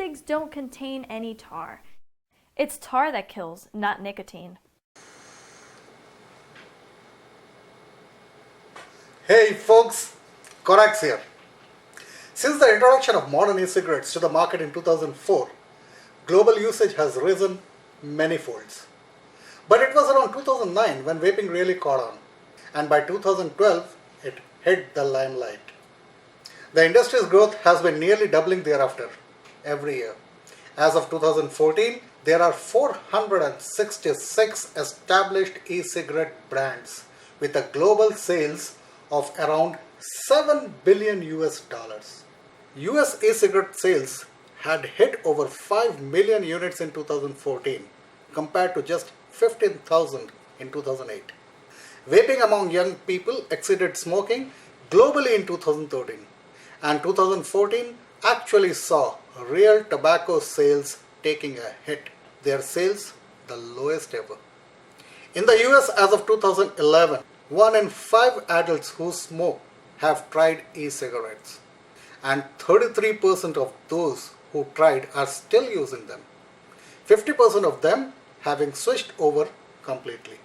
e-cigs don't contain any tar. It's tar that kills, not nicotine. Hey folks, Corax here. Since the introduction of modern e-cigarettes to the market in 2004, global usage has risen many folds. But it was around 2009 when vaping really caught on, and by 2012 it hit the limelight. The industry's growth has been nearly doubling thereafter, every year. As of 2014, there are 466 established e-cigarette brands with a global sales of around $7 billion US. US e-cigarette sales had hit over 5 million units in 2014 compared to just 15,000 in 2008. Vaping among young people exceeded smoking globally in 2013, and 2014 actually saw real tobacco sales taking a hit, their sales the lowest ever. In the US as of 2011, 1 in 5 adults who smoke have tried e-cigarettes, and 33% of those who tried are still using them, 50% of them having switched over completely.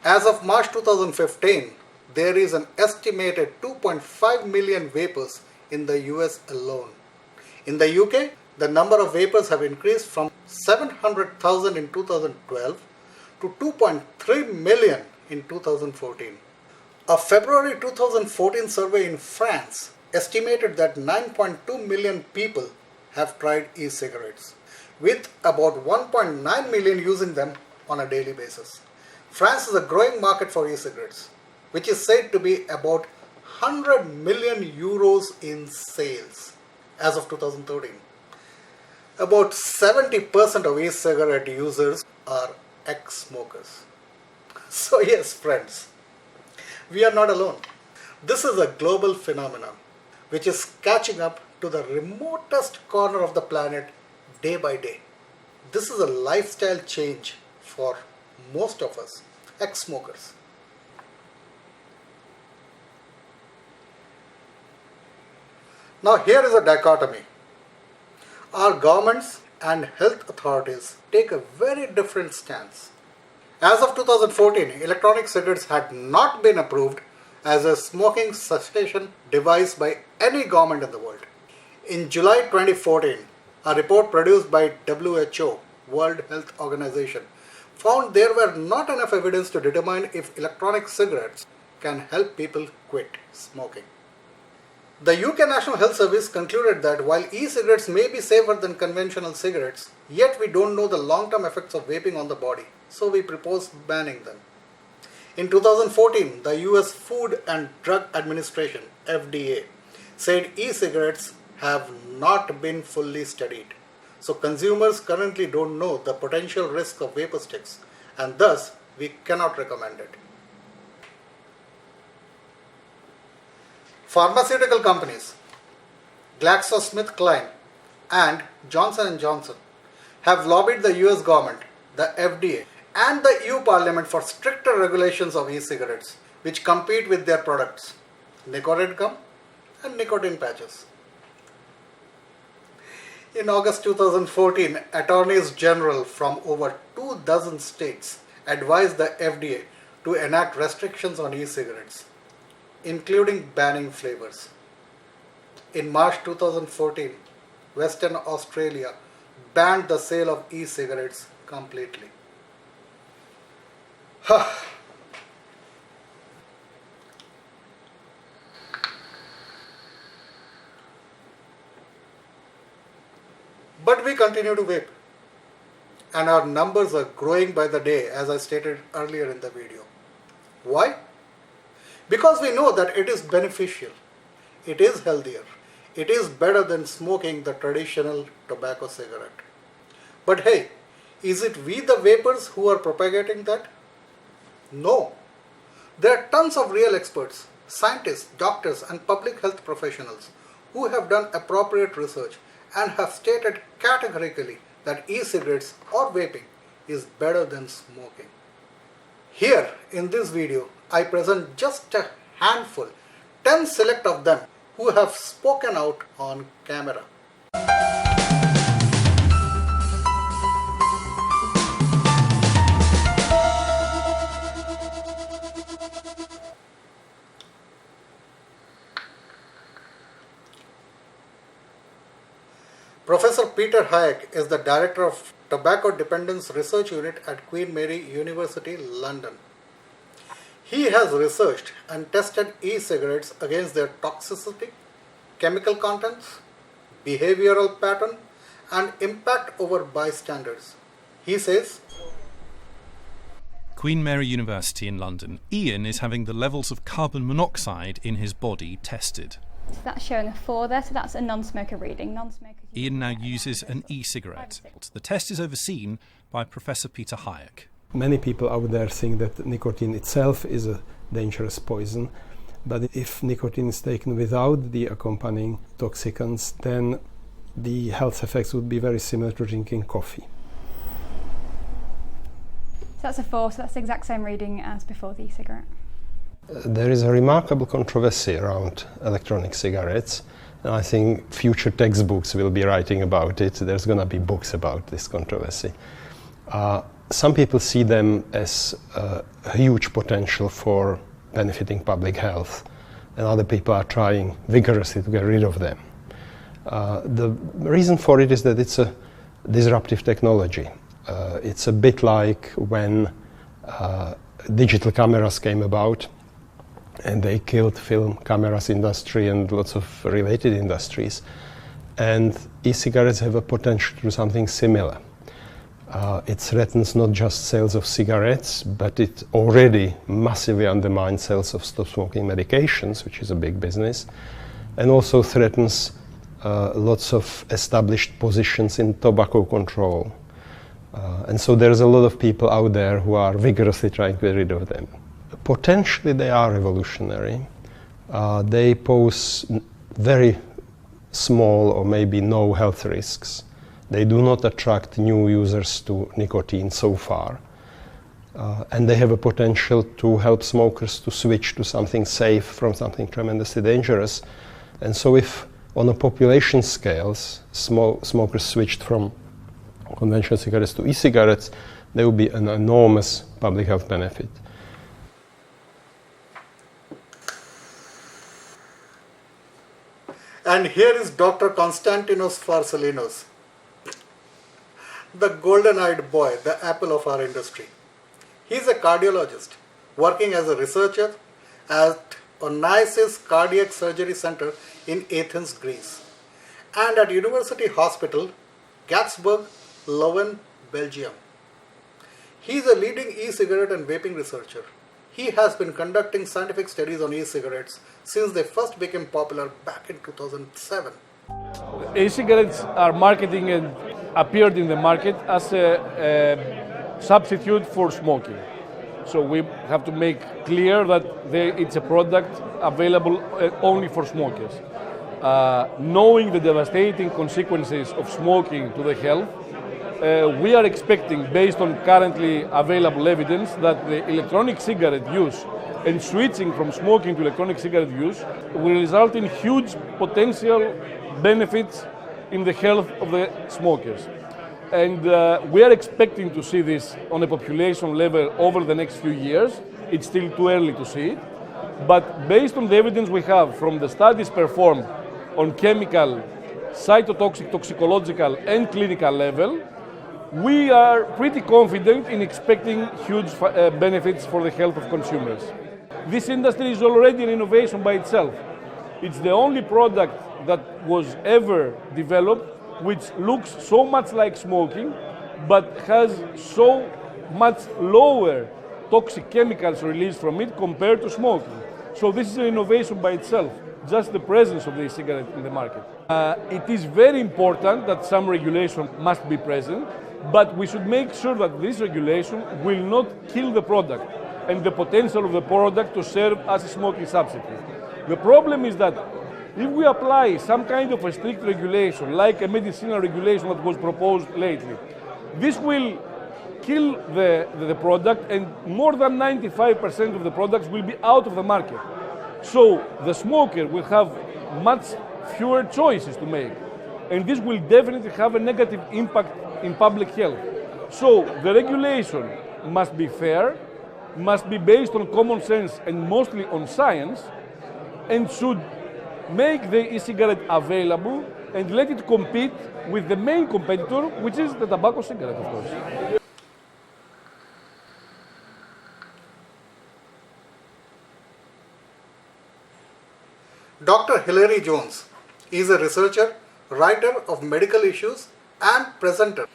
As of March 2015, there is an estimated 2.5 million vapers in the US alone. In the UK, the number of vapers have increased from 700,000 in 2012 to 2.3 million in 2014. A February 2014 survey in France estimated that 9.2 million people have tried e-cigarettes, with about 1.9 million using them on a daily basis. France is a growing market for e-cigarettes, which is said to be about 100 million euros in sales as of 2013. About 70% of e-cigarette users are ex-smokers. So yes, friends, we are not alone. This is a global phenomenon which is catching up to the remotest corner of the planet day by day. This is a lifestyle change for most of us, ex-smokers. Now here is a dichotomy. Our governments and health authorities take a very different stance. As of 2014, electronic cigarettes had not been approved as a smoking cessation device by any government in the world. In July 2014, a report produced by WHO, World Health Organization, found there were not enough evidence to determine if electronic cigarettes can help people quit smoking. The UK National Health Service concluded that while e-cigarettes may be safer than conventional cigarettes, yet we don't know the long-term effects of vaping on the body, so we propose banning them. In 2014, the US Food and Drug Administration, FDA, said e-cigarettes have not been fully studied. So consumers currently don't know the potential risk of vapor sticks, and thus we cannot recommend it. Pharmaceutical companies GlaxoSmithKline and Johnson & Johnson have lobbied the US government, the FDA, and the EU Parliament for stricter regulations of e-cigarettes, which compete with their products, nicotine gum and nicotine patches. In August 2014, attorneys general from over 24 states advised the FDA to enact restrictions on e-cigarettes, including banning flavors. In March 2014, Western Australia banned the sale of e-cigarettes completely. But we continue to vape, and our numbers are growing by the day, as I stated earlier in the video. Why? Because we know that it is beneficial, it is healthier, it is better than smoking the traditional tobacco cigarette. But hey, is it we the vapers who are propagating that? No. There are tons of real experts, scientists, doctors and public health professionals who have done appropriate research and have stated categorically that e-cigarettes or vaping is better than smoking. Here in this video, I present just a handful, 10 select of them who have spoken out on camera. Professor Peter Hayek is the Director of Tobacco Dependence Research Unit at Queen Mary University, London. He has researched and tested e-cigarettes against their toxicity, chemical contents, behavioral pattern, and impact over bystanders. He says, Queen Mary University in London. Ian is having the levels of carbon monoxide in his body tested. So that's showing a 4 there, so that's a non-smoker reading. Ian now uses an e-cigarette. The test is overseen by Professor Peter Hayek. Many people out there think that nicotine itself is a dangerous poison, but if nicotine is taken without the accompanying toxicants, then the health effects would be very similar to drinking coffee. So that's a 4, so that's the exact same reading as before the e-cigarette. There is a remarkable controversy around electronic cigarettes, and I think future textbooks will be writing about it. There's going to be books about this controversy. Some people see them as a huge potential for benefiting public health, and other people are trying vigorously to get rid of them. The reason for it is that it's a disruptive technology. It's a bit like when digital cameras came about and they killed film cameras industry and lots of related industries. And e-cigarettes have a potential to do something similar. It threatens not just sales of cigarettes, but it already massively undermines sales of stop smoking medications, which is a big business, and also threatens lots of established positions in tobacco control. And so there's a lot of people out there who are vigorously trying to get rid of them. Potentially they are revolutionary. They pose very small or maybe no health risks. They do not attract new users to nicotine so far. And they have a potential to help smokers to switch to something safe from something tremendously dangerous. And so if on a population scale smokers switched from conventional cigarettes to e-cigarettes, there will be an enormous public health benefit. and here is Dr. Konstantinos Marcellinus, the golden-eyed boy, the apple of our industry. He is a cardiologist working as a researcher at Onassis Cardiac Surgery Center in Athens, Greece, and at University Hospital, Gatsburg, Leuven, Belgium. He is a leading e-cigarette and vaping researcher. He has been conducting scientific studies on e-cigarettes since they first became popular back in 2007. E-cigarettes are marketing and appeared in the market as a substitute for smoking. So we have to make clear that it's a product available only for smokers. Knowing the devastating consequences of smoking to the health, we are expecting, based on currently available evidence, that the electronic cigarette use and switching from smoking to electronic cigarette use will result in huge potential benefits in the health of the smokers. And we are expecting to see this on a population level over the next few years. It's still too early to see it. But based on the evidence we have from the studies performed on chemical, cytotoxic, toxicological, and clinical level, we are pretty confident in expecting huge benefits for the health of consumers. This industry is already an innovation by itself. It's the only product that was ever developed which looks so much like smoking, but has so much lower toxic chemicals released from it compared to smoking. So this is an innovation by itself, just the presence of the cigarette in the market. It is very important that some regulation must be present, but we should make sure that this regulation will not kill the product and the potential of the product to serve as a smoking substitute. The problem is that if we apply some kind of a strict regulation, like a medicinal regulation that was proposed lately, this will kill the product, and more than 95% of the products will be out of the market. So the smoker will have much fewer choices to make, and this will definitely have a negative impact in public health. So the regulation must be fair, must be based on common sense and mostly on science, and should make the e-cigarette available and let it compete with the main competitor, which is the tobacco cigarette, of course. Dr. Hilary Jones is a researcher, writer of medical issues and presenter,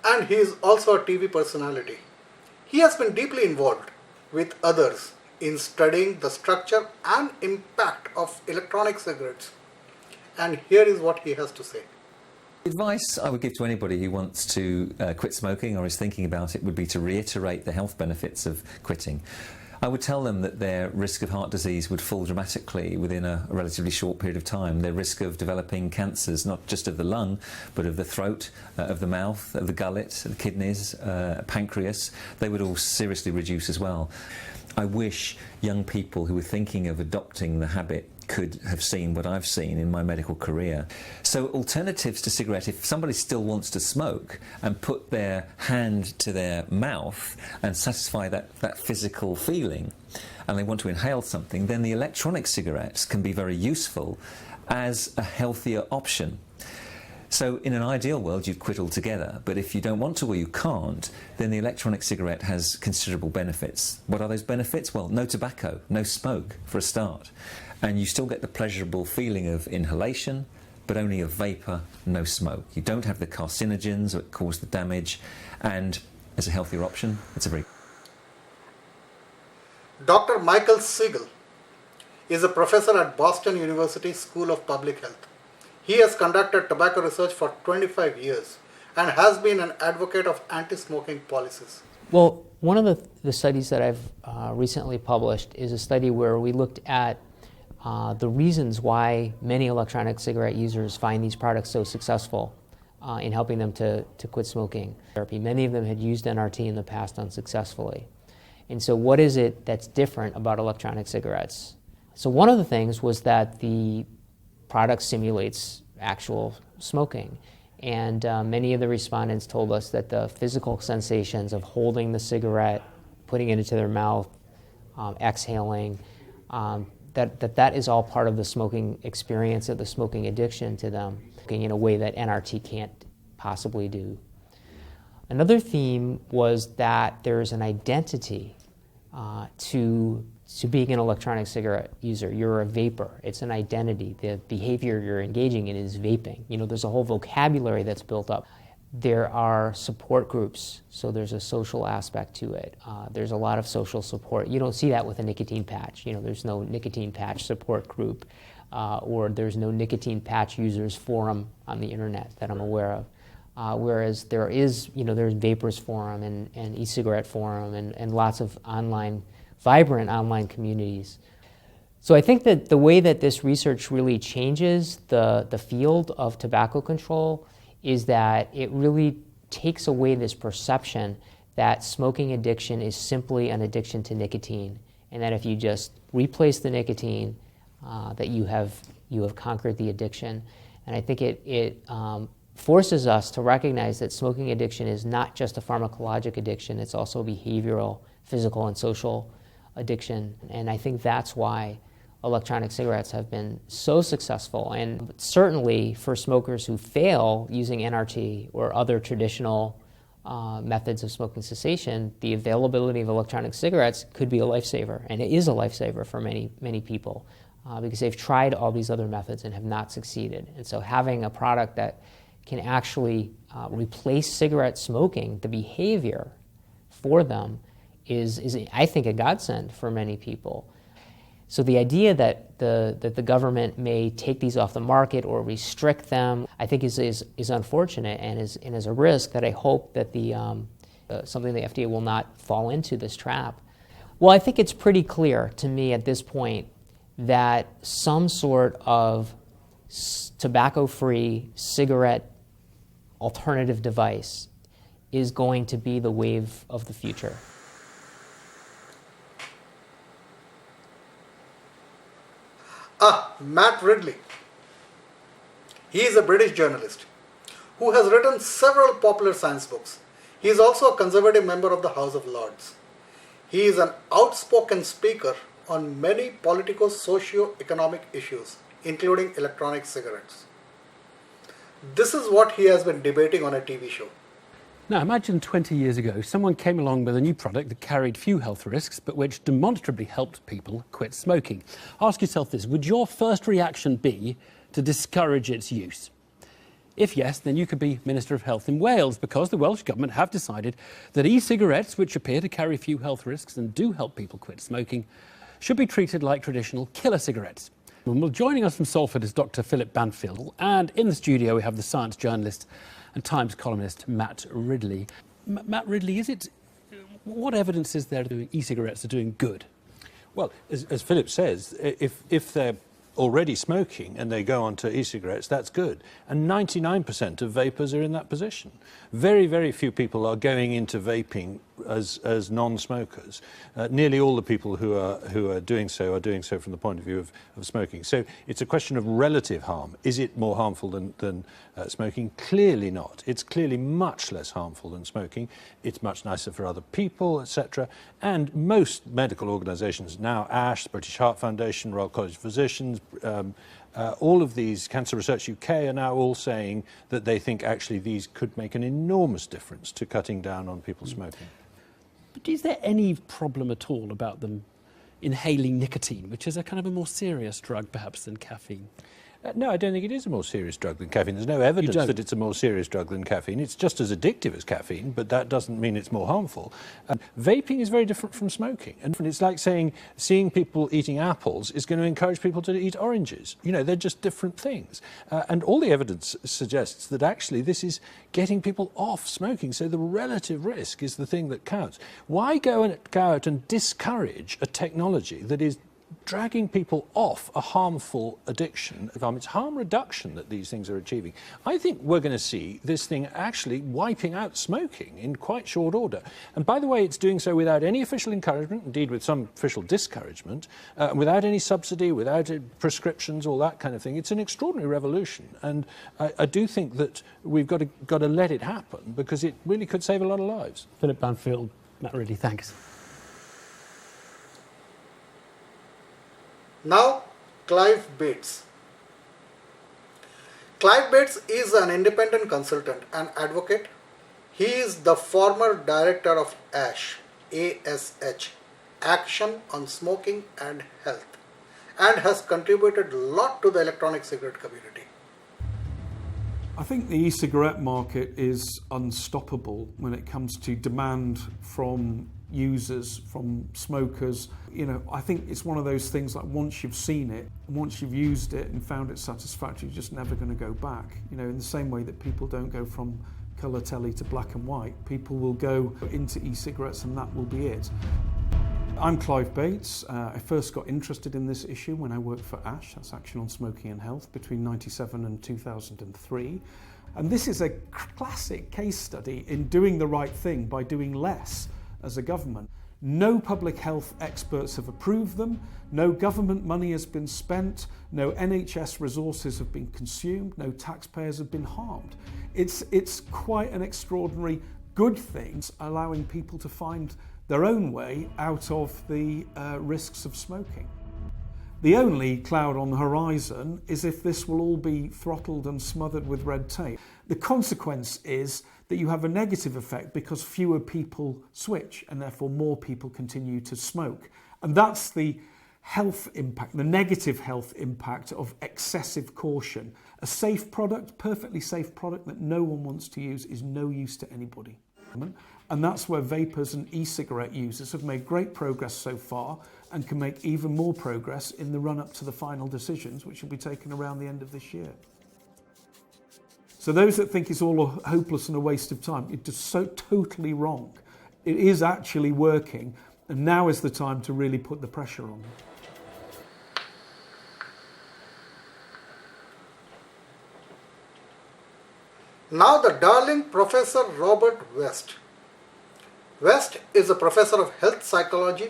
and he is also a TV personality. He has been deeply involved with others in studying the structure and impact of electronic cigarettes. And here is what he has to say. The advice I would give to anybody who wants to quit smoking or is thinking about it would be to reiterate the health benefits of quitting. I would tell them that their risk of heart disease would fall dramatically within a relatively short period of time. Their risk of developing cancers, not just of the lung, but of the throat, of the mouth, of the gullet, the kidneys, pancreas, they would all seriously reduce as well. I wish young people who were thinking of adopting the habit could have seen what I've seen in my medical career. So alternatives to cigarette, if somebody still wants to smoke and put their hand to their mouth and satisfy that physical feeling, and they want to inhale something, then the electronic cigarettes can be very useful as a healthier option. So in an ideal world you'd quit altogether, but if you don't want to or you can't, then the electronic cigarette has considerable benefits. What are those benefits? Well, no tobacco, no smoke for a start. And you still get the pleasurable feeling of inhalation, but only of vapour, no smoke. You don't have the carcinogens that cause the damage, and as a healthier option, it's a very... Dr. Michael Siegel is a professor at Boston University School of Public Health. He has conducted tobacco research for 25 years and has been an advocate of anti-smoking policies. Well, one of the studies that I've recently published is a study where we looked at the reasons why many electronic cigarette users find these products so successful in helping them to quit smoking therapy. Many of them had used NRT in the past unsuccessfully. And so what is it that's different about electronic cigarettes? So one of the things was that the product simulates actual smoking. And many of the respondents told us that the physical sensations of holding the cigarette, putting it into their mouth, exhaling, that is all part of the smoking experience, of the smoking addiction to them, in a way that NRT can't possibly do. Another theme was that there is an identity to being an electronic cigarette user. You're a vapor. It's an identity. The behavior you're engaging in is vaping. You know, there's a whole vocabulary that's built up. There are support groups, so there's a social aspect to it. There's a lot of social support. You don't see that with a nicotine patch. You know, there's no nicotine patch support group, or there's no nicotine patch users forum on the internet that I'm aware of. Whereas there is, you know, there's Vapors Forum and E-Cigarette Forum and lots of vibrant online communities. So I think that the way that this research really changes the field of tobacco control is that it really takes away this perception that smoking addiction is simply an addiction to nicotine, and that if you just replace the nicotine, that you have conquered the addiction. And I think it forces us to recognize that smoking addiction is not just a pharmacologic addiction, it's also a behavioral, physical, and social addiction. And I think that's why electronic cigarettes have been so successful. And certainly for smokers who fail using NRT or other traditional methods of smoking cessation, the availability of electronic cigarettes could be a lifesaver. And it is a lifesaver for many, many people because they've tried all these other methods and have not succeeded. And so having a product that can actually replace cigarette smoking, the behavior for them, is I think, a godsend for many people. So the idea that the government may take these off the market or restrict them, I think is unfortunate and is a risk that I hope that something the FDA will not fall into this trap. Well, I think it's pretty clear to me at this point that some sort of tobacco-free cigarette alternative device is going to be the wave of the future. Matt Ridley. He is a British journalist who has written several popular science books. He is also a conservative member of the House of Lords. He is an outspoken speaker on many politico-socio-economic issues, including electronic cigarettes. This is what he has been debating on a TV show. Now, imagine 20 years ago, someone came along with a new product that carried few health risks, but which demonstrably helped people quit smoking. Ask yourself this: would your first reaction be to discourage its use? If yes, then you could be Minister of Health in Wales, because the Welsh Government have decided that e-cigarettes, which appear to carry few health risks and do help people quit smoking, should be treated like traditional killer cigarettes. Well, joining us from Salford is Dr. Philip Banfield, and in the studio we have the science journalist and Times columnist Matt Ridley. Matt Ridley, what evidence is there that e-cigarettes are doing good? Well, as Philip says, if they're already smoking and they go on to e-cigarettes, that's good. And 99% of vapers are in that position. Very, very few people are going into vaping as non-smokers. Nearly all the people who are doing so from the point of view of smoking. So it's a question of relative harm. Is it more harmful than smoking? Clearly not. It's clearly much less harmful than smoking. It's much nicer for other people, etc. And most medical organisations now, ASH, British Heart Foundation, Royal College of Physicians, all of these, Cancer Research UK, are now all saying that they think actually these could make an enormous difference to cutting down on people smoking. But is there any problem at all about them inhaling nicotine, which is a kind of a more serious drug perhaps than caffeine? No, I don't think it is a more serious drug than caffeine. There's no evidence that it's a more serious drug than caffeine. It's just as addictive as caffeine, but that doesn't mean it's more harmful. Vaping is very different from smoking. And it's like saying seeing people eating apples is going to encourage people to eat oranges. You know, they're just different things. And all the evidence suggests that actually this is getting people off smoking. So the relative risk is the thing that counts. Why go out and discourage a technology that is dragging people off a harmful addiction? It's harm reduction that these things are achieving. I think we're going to see this thing actually wiping out smoking in quite short order. And by the way, it's doing so without any official encouragement, indeed with some official discouragement, without any subsidy, without prescriptions, all that kind of thing. It's an extraordinary revolution. And I do think that we've got to let it happen, because it really could save a lot of lives. Philip Banfield, Matt Ridley, thanks. Now, Clive Bates. Clive Bates is an independent consultant and advocate. He is the former director of ASH, ASH, Action on Smoking and Health, and has contributed a lot to the electronic cigarette community. I think the e-cigarette market is unstoppable when it comes to demand from users, from smokers. You know, I think it's one of those things like once you've seen it, once you've used it and found it satisfactory, you're just never going to go back. You know, in the same way that people don't go from colour telly to black and white, people will go into e-cigarettes and that will be it. I'm Clive Bates. I first got interested in this issue when I worked for ASH, that's Action on Smoking and Health, between 1997 and 2003. And this is a classic case study in doing the right thing by doing less as a government. No public health experts have approved them, no government money has been spent, no NHS resources have been consumed, no taxpayers have been harmed. It's quite an extraordinary good thing, allowing people to find their own way out of the risks of smoking. The only cloud on the horizon is if this will all be throttled and smothered with red tape. The consequence is that you have a negative effect because fewer people switch and therefore more people continue to smoke. And that's the health impact, the negative health impact of excessive caution. A safe product, perfectly safe product that no one wants to use is no use to anybody. And that's where vapers and e-cigarette users have made great progress so far and can make even more progress in the run-up to the final decisions, which will be taken around the end of this year. So those that think it's all hopeless and a waste of time, it's just so totally wrong. It is actually working, and now is the time to really put the pressure on them. Now the darling Professor Robert West. West is a professor of health psychology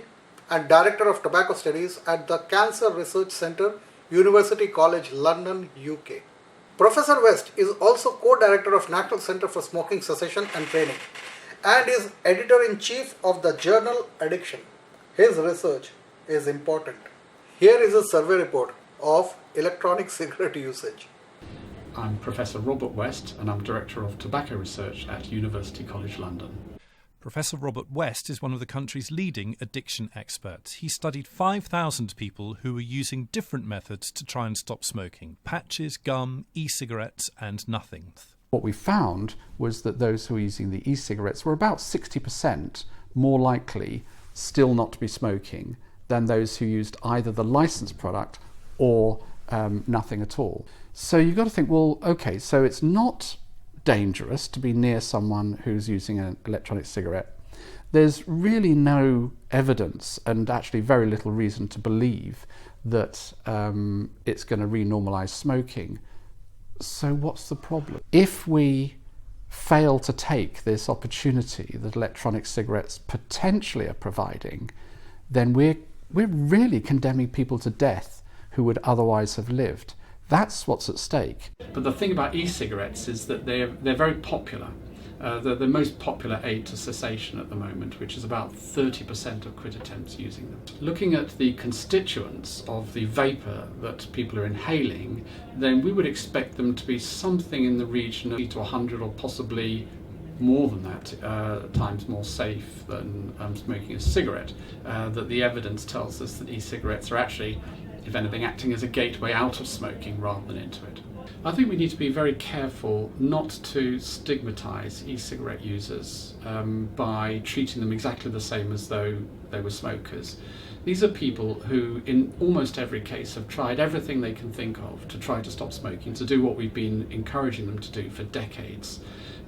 and director of tobacco studies at the Cancer Research Centre, University College London, UK. Professor West is also co-director of National Centre for Smoking Cessation and Training and is editor-in-chief of the journal Addiction. His research is important. Here is a survey report of electronic cigarette usage. I'm Professor Robert West and I'm Director of Tobacco Research at University College London. Professor Robert West is one of the country's leading addiction experts. He studied 5,000 people who were using different methods to try and stop smoking: patches, gum, e-cigarettes and nothing. What we found was that those who were using the e-cigarettes were about 60% more likely still not to be smoking than those who used either the licensed product or nothing at all. So you've got to think, well, okay, so it's not dangerous to be near someone who's using an electronic cigarette. There's really no evidence and actually very little reason to believe that it's going to renormalize smoking. So what's the problem? If we fail to take this opportunity that electronic cigarettes potentially are providing, then we're really condemning people to death who would otherwise have lived. That's what's at stake. But the thing about e-cigarettes is that they're very popular. They're the most popular aid to cessation at the moment, which is about 30% of quit attempts using them. Looking at the constituents of the vapour that people are inhaling, then we would expect them to be something in the region of 80 to 100 or possibly more than that, times more safe than smoking a cigarette. That the evidence tells us that e-cigarettes are actually, if anything, acting as a gateway out of smoking rather than into it. I think we need to be very careful not to stigmatise e-cigarette users by treating them exactly the same as though they were smokers. These are people who, in almost every case, have tried everything they can think of to try to stop smoking, to do what we've been encouraging them to do for decades.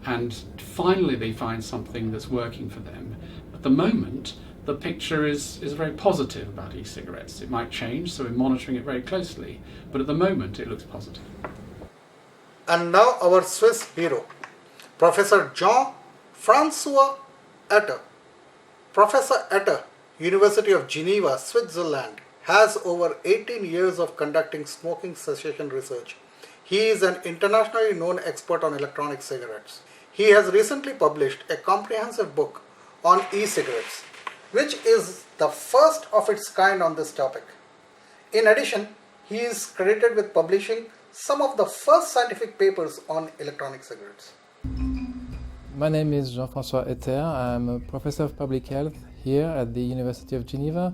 And finally they find something that's working for them. At the moment, the picture is very positive about e-cigarettes. It might change, so we're monitoring it very closely, but at the moment it looks positive. And now our Swiss hero, Professor Jean-Francois Etter. Professor Etter, University of Geneva, Switzerland, has over 18 years of conducting smoking cessation research. He is an internationally known expert on electronic cigarettes. He has recently published a comprehensive book on e-cigarettes, which is the first of its kind on this topic. In addition, he is credited with publishing some of the first scientific papers on electronic cigarettes. My name is Jean-Francois Etter. I'm a professor of public health here at the University of Geneva.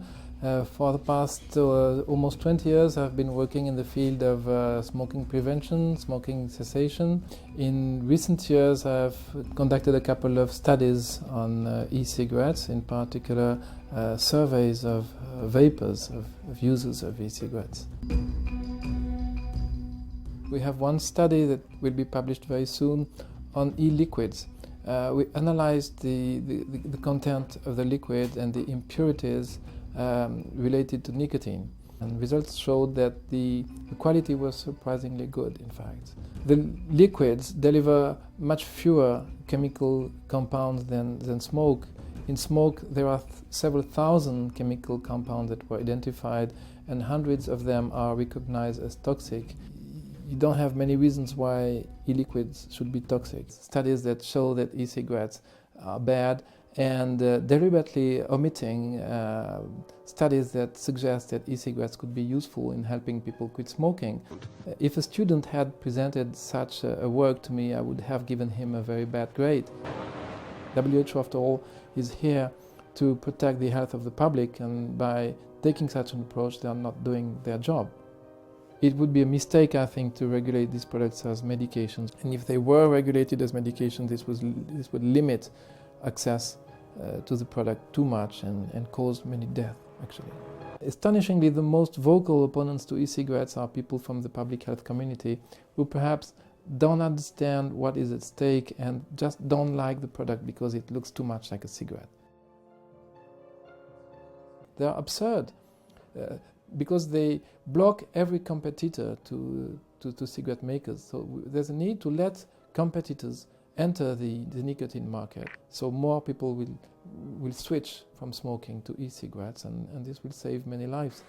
For the past almost 20 years I've been working in the field of smoking prevention, smoking cessation. In recent years I've conducted a couple of studies on e-cigarettes, in particular surveys of vapors, of users of e-cigarettes. We have one study that will be published very soon on e-liquids. We analyzed the content of the liquid and the impurities related to nicotine. And results showed that the quality was surprisingly good, in fact. The liquids deliver much fewer chemical compounds than smoke. In smoke, there are several thousand chemical compounds that were identified, and hundreds of them are recognized as toxic. You don't have many reasons why e-liquids should be toxic. Studies that show that e-cigarettes are bad and deliberately omitting studies that suggest that e-cigarettes could be useful in helping people quit smoking. If a student had presented such a work to me, I would have given him a very bad grade. WHO, after all, is here to protect the health of the public, and by taking such an approach, they are not doing their job. It would be a mistake, I think, to regulate these products as medications. And if they were regulated as medications, this would limit access to the product too much and cause many deaths, actually. Astonishingly, the most vocal opponents to e-cigarettes are people from the public health community who perhaps don't understand what is at stake and just don't like the product because it looks too much like a cigarette. They are absurd. Because they block every competitor to cigarette makers. So there's a need to let competitors enter the nicotine market. So more people will switch from smoking to e-cigarettes, and this will save many lives.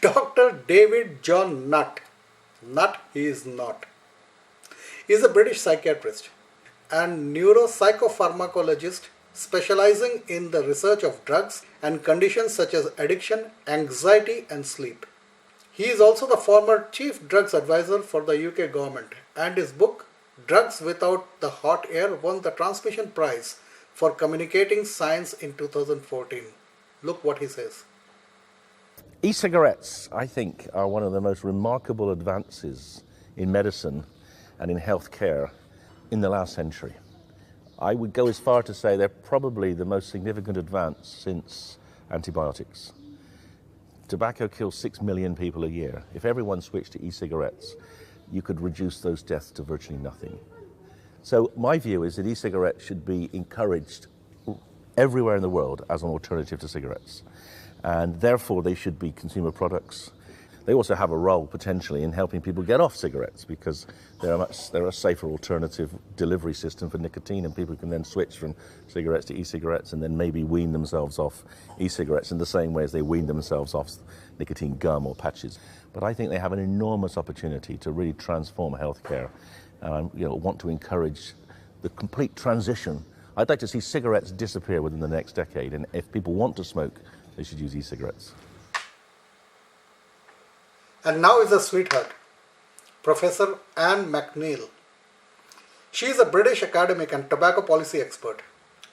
Dr. David John Nutt, he is not, is a British psychiatrist and neuropsychopharmacologist specializing in the research of drugs and conditions such as addiction, anxiety and sleep. He is also the former Chief Drugs Advisor for the UK government, and his book, Drugs Without the Hot Air, won the Transmission Prize for Communicating Science in 2014. Look what he says. E-cigarettes, I think, are one of the most remarkable advances in medicine and in healthcare in the last century. I would go as far to say they're probably the most significant advance since antibiotics. Tobacco kills 6 million people a year. If everyone switched to e-cigarettes, you could reduce those deaths to virtually nothing. So my view is that e-cigarettes should be encouraged everywhere in the world as an alternative to cigarettes. And therefore they should be consumer products. They also have a role potentially in helping people get off cigarettes because they're a safer alternative delivery system for nicotine, and people can then switch from cigarettes to e-cigarettes and then maybe wean themselves off e-cigarettes in the same way as they wean themselves off nicotine gum or patches. But I think they have an enormous opportunity to really transform healthcare. And I want to encourage the complete transition. I'd like to see cigarettes disappear within the next decade, and if people want to smoke, they should use e-cigarettes. And now is a sweetheart, Professor Anne MacNeil. She is a British academic and tobacco policy expert.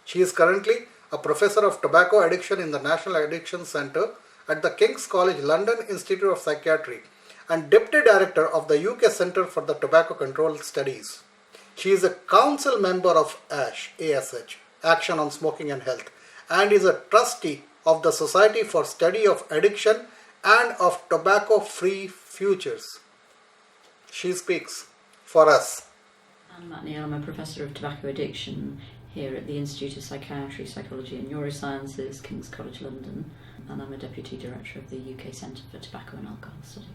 She is currently a professor of tobacco addiction in the National Addiction Centre at the King's College London Institute of Psychiatry and Deputy Director of the UK Centre for the Tobacco Control Studies. She is a council member of ASH, Action on Smoking and Health, and is a trustee of the Society for Study of Addiction and of Tobacco-Free Futures. She speaks for us. I'm MacNeil. I'm a professor of tobacco addiction here at the Institute of Psychiatry, Psychology and Neurosciences, King's College London, and I'm a Deputy Director of the UK Centre for Tobacco and Alcohol Studies.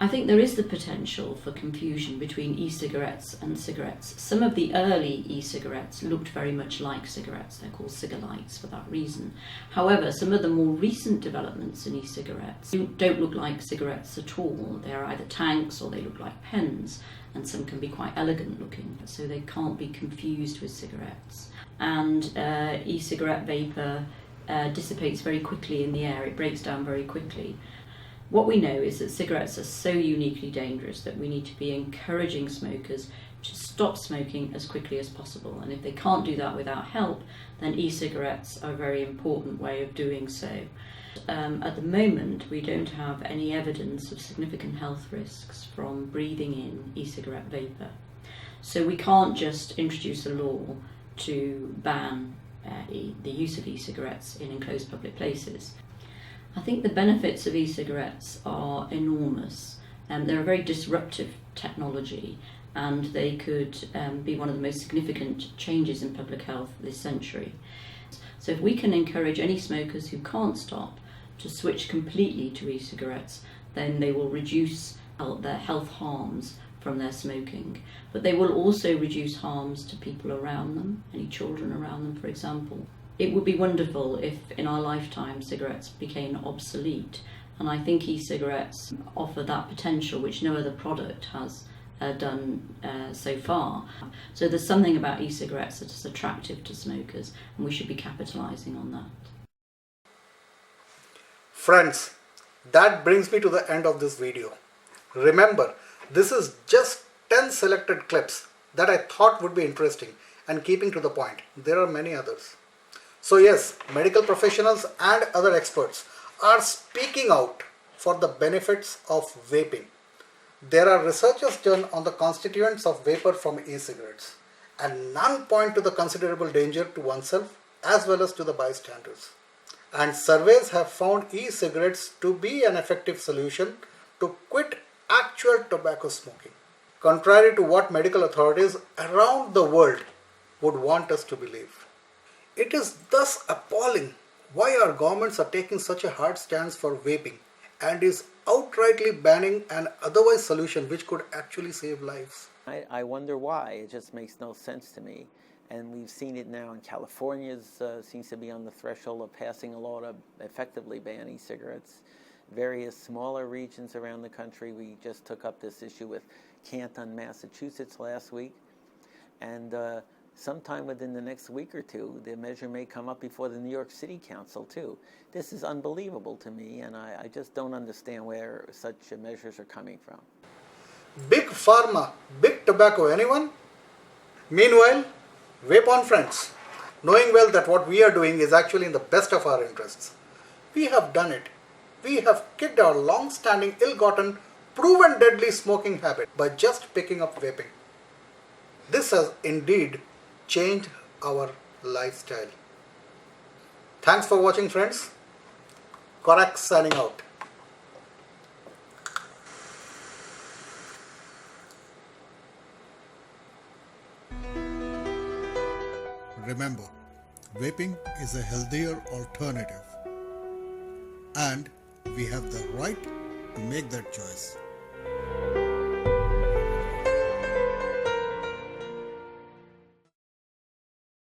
I think there is the potential for confusion between e-cigarettes and cigarettes. Some of the early e-cigarettes looked very much like cigarettes. They're called cigalites for that reason. However, some of the more recent developments in e-cigarettes don't look like cigarettes at all. They're either tanks or they look like pens, and some can be quite elegant looking, so they can't be confused with cigarettes. And e-cigarette vapour dissipates very quickly in the air. It breaks down very quickly. What we know is that cigarettes are so uniquely dangerous that we need to be encouraging smokers to stop smoking as quickly as possible. And if they can't do that without help, then e-cigarettes are a very important way of doing so. At the moment, we don't have any evidence of significant health risks from breathing in e-cigarette vapour. So we can't just introduce a law to ban the use of e-cigarettes in enclosed public places. I think the benefits of e-cigarettes are enormous. They're a very disruptive technology, and they could be one of the most significant changes in public health this century. So if we can encourage any smokers who can't stop to switch completely to e-cigarettes, then they will reduce their health harms from their smoking. But they will also reduce harms to people around them, any children around them, for example. It would be wonderful if in our lifetime cigarettes became obsolete, and I think e-cigarettes offer that potential which no other product has done so far. So there's something about e-cigarettes that is attractive to smokers, and we should be capitalising on that. Friends, that brings me to the end of this video. Remember, this is just 10 selected clips that I thought would be interesting and keeping to the point. There are many others. So yes, medical professionals and other experts are speaking out for the benefits of vaping. There are researches done on the constituents of vapor from e-cigarettes, and none point to the considerable danger to oneself as well as to the bystanders. And surveys have found e-cigarettes to be an effective solution to quit actual tobacco smoking, contrary to what medical authorities around the world would want us to believe. It is thus appalling why our governments are taking such a hard stance for vaping and is outrightly banning an otherwise solution which could actually save lives. I wonder why. It just makes no sense to me. And we've seen it now in California, seems to be on the threshold of passing a law to effectively ban e-cigarettes. Various smaller regions around the country. We just took up this issue with Canton, Massachusetts last week. And sometime within the next week or two, the measure may come up before the New York City Council too. This is unbelievable to me, and I just don't understand where such measures are coming from. Big pharma, big tobacco, anyone? Meanwhile, vape on friends, knowing well that what we are doing is actually in the best of our interests. We have done it. We have kicked our long-standing, ill-gotten, proven deadly smoking habit by just picking up vaping. This has indeed changed our lifestyle. Thanks for watching, friends. Korak signing out. Remember, vaping is a healthier alternative, and we have the right to make that choice.